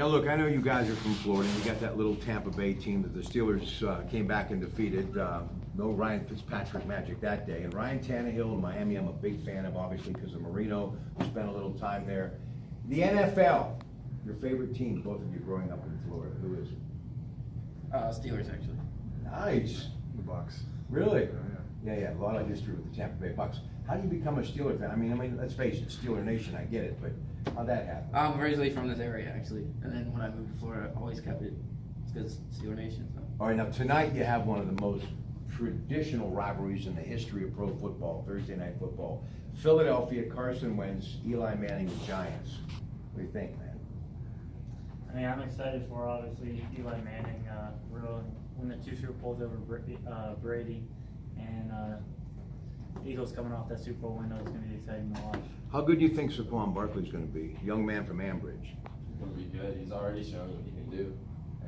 Now, look, I know you guys are from Florida, and you got that little Tampa Bay team that the Steelers came back and defeated. No Ryan Fitzpatrick magic that day. And Ryan Tannehill in Miami, I'm a big fan of, obviously, because of Marino, who spent a little time there. The NFL, your favorite team, both of you growing up in Florida, who is it? Steelers, actually. Nice. The Bucks. Really? Oh, Yeah, a lot of history with the Tampa Bay Bucks. How do you become a Steeler fan? I mean, let's face it, Steeler Nation, I get it, but how'd that happen? I'm originally from this area, actually, and then when I moved to Florida, I always kept it. It's because Steeler Nation. So. All right, now tonight you have one of the most traditional rivalries in the history of pro football, Thursday Night Football. Philadelphia, Carson Wentz, Eli Manning, the Giants. What do you think, man? I mean, I'm excited for obviously Eli Manning win the 2 Super Bowls over Brady, and Eagles coming off that Super Bowl window is going to be exciting to watch. How good do you think Saquon Barkley's going to be? Young man from Ambridge. He's going to be good. He's already shown what he can do.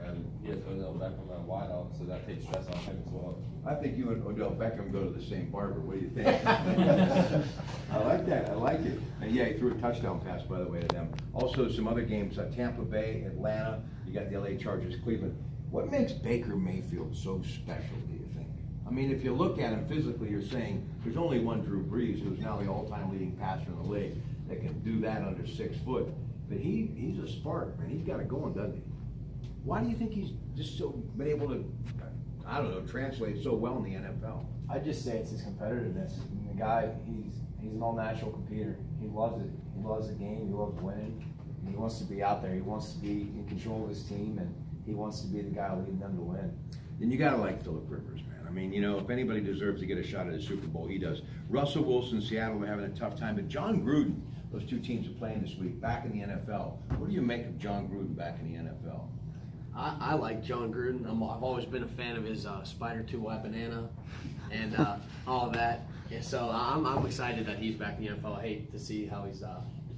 And he has Odell Beckham at wideout, so that takes stress off him as well. I think you and Odell Beckham go to the same barber. What do you think? I like that. I like it. And yeah, he threw a touchdown pass, by the way, to them. Also, some other games, Tampa Bay, Atlanta. You got the LA Chargers, Cleveland. What makes Baker Mayfield so special, do you think? I mean, if you look at him physically, you're saying there's only one Drew Brees, who's now the all-time leading passer in the league, that can do that under 6 foot. But he's a spark, man. He's got it going, doesn't he? Why do you think he's just so been able to, I don't know, translate so well in the NFL? I just say it's his competitiveness. I mean, the guy, he's an all-natural competitor. He loves it. He loves the game. He loves winning. And he wants to be out there. He wants to be in control of his team, and he wants to be the guy leading them to win. And you gotta like Phillip Rivers, man. I mean, you know, if anybody deserves to get a shot at the Super Bowl, he does. Russell Wilson, Seattle, are having a tough time, but John Gruden, those 2 teams are playing this week, back in the NFL. What do you make of John Gruden back in the NFL? I like John Gruden. I've always been a fan of his Spider 2 Y Banana and all of that. And so I'm excited that he's back in the NFL. I hate to see how he's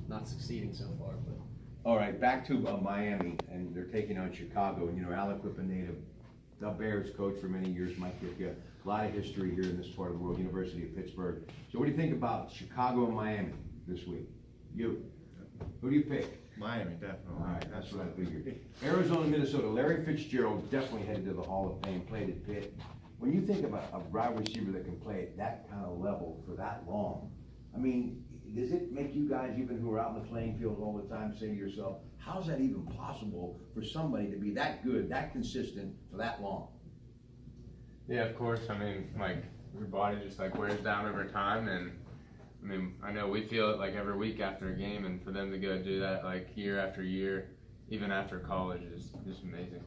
not succeeding so far. But All right, back to Miami, and they're taking on Chicago. And you know, Aliquippa native, the Bears coach for many years, Mike Ditka. A lot of history here in this part of the world, University of Pittsburgh. So what do you think about Chicago and Miami this week? You. Who do you pick? Miami, definitely. All right, that's what I figured. Arizona, Minnesota. Larry Fitzgerald definitely headed to the Hall of Fame, played at Pitt. When you think about a wide receiver that can play at that kind of level for that long, I mean, does it make you guys, even who are out in the playing field all the time, say to yourself, how's that even possible for somebody to be that good, that consistent for that long? Yeah, of course. I mean, like, your body just like wears down over time, and I mean, I know we feel it like every week after a game, and for them to go do that like year after year, even after college, is just amazing.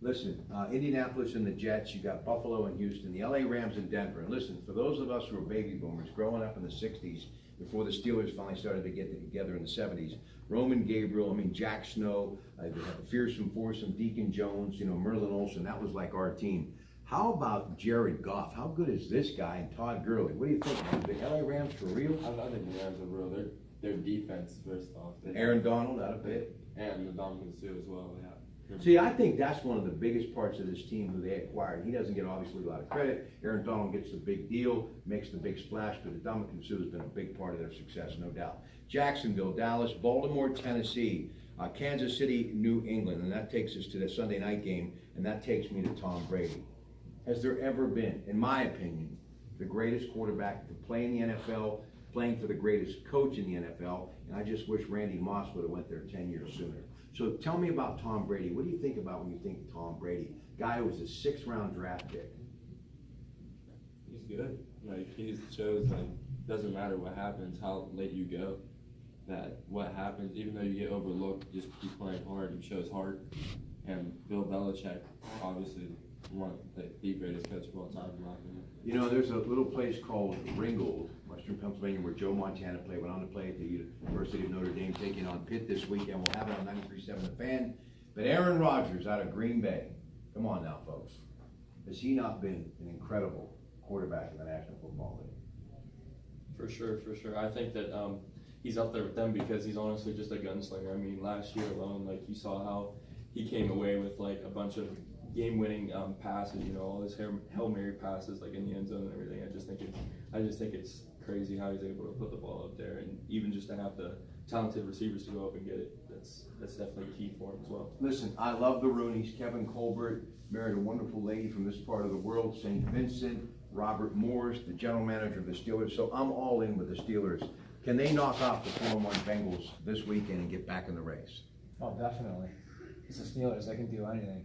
Listen, Indianapolis and the Jets, you got Buffalo and Houston, the LA Rams and Denver. And listen, for those of us who are baby boomers growing up in the 60s, before the Steelers finally started to get together in the 70s, Roman Gabriel, Jack Snow, they had the fearsome foursome, Deacon Jones, Merlin Olsen, that was like our team. How about Jared Goff? How good is this guy and Todd Gurley? What do you think, man? The LA Rams for real? I think the Rams are real. Their defense, first off. Aaron Donald out of Pitt. And the Dominican Sue as well, yeah. See, I think that's one of the biggest parts of this team who they acquired. He doesn't get obviously a lot of credit. Aaron Donald gets the big deal, makes the big splash, but the Dominican Sue has been a big part of their success, no doubt. Jacksonville, Dallas, Baltimore, Tennessee, Kansas City, New England, and that takes us to the Sunday night game, and that takes me to Tom Brady. Has there ever been, in my opinion, the greatest quarterback to play in the NFL, playing for the greatest coach in the NFL, and I just wish Randy Moss would have went there 10 years sooner. So tell me about Tom Brady. What do you think about when you think Tom Brady? Guy who was a 6th-round draft pick. He's good. Like, he shows, like, doesn't matter what happens, how late you go, that what happens, even though you get overlooked, just keep playing hard. He shows heart. And Bill Belichick, obviously, one of the greatest coach of all time, in my opinion. You know, there's a little place called Ringgold, Western Pennsylvania, where Joe Montana played, went on to play at the University of Notre Dame, taking on Pitt this weekend. We'll have it on 93.7 The Fan. But Aaron Rodgers out of Green Bay, come on now, folks. Has he not been an incredible quarterback in the National Football League? For sure. I think that he's up there with them because he's honestly just a gunslinger. I mean, last year alone, like, you saw how he came away with like a bunch of game-winning passes. All his Hail Mary passes, like in the end zone and everything. I just think it's crazy how he's able to put the ball up there, and even just to have the talented receivers to go up and get it. That's definitely key for him as well. Listen, I love the Rooneys. Kevin Colbert married a wonderful lady from this part of the world, St. Vincent. Robert Morris, the general manager of the Steelers. So I'm all in with the Steelers. Can they knock off the 4-1 Bengals this weekend and get back in the race? Oh, definitely. It's the Steelers. They can do anything.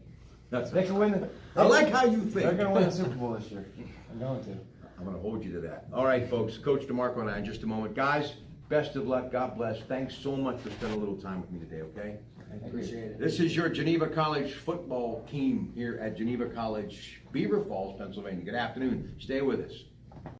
That's They can win. I like how you think. They're going to win the Super Bowl this year. I'm going to. I'm going to hold you to that. All right, folks. Coach DeMarco and I in just a moment. Guys, best of luck. God bless. Thanks so much for spending a little time with me today, okay? I appreciate it. This is your Geneva College football team here at Geneva College, Beaver Falls, Pennsylvania. Good afternoon. Stay with us.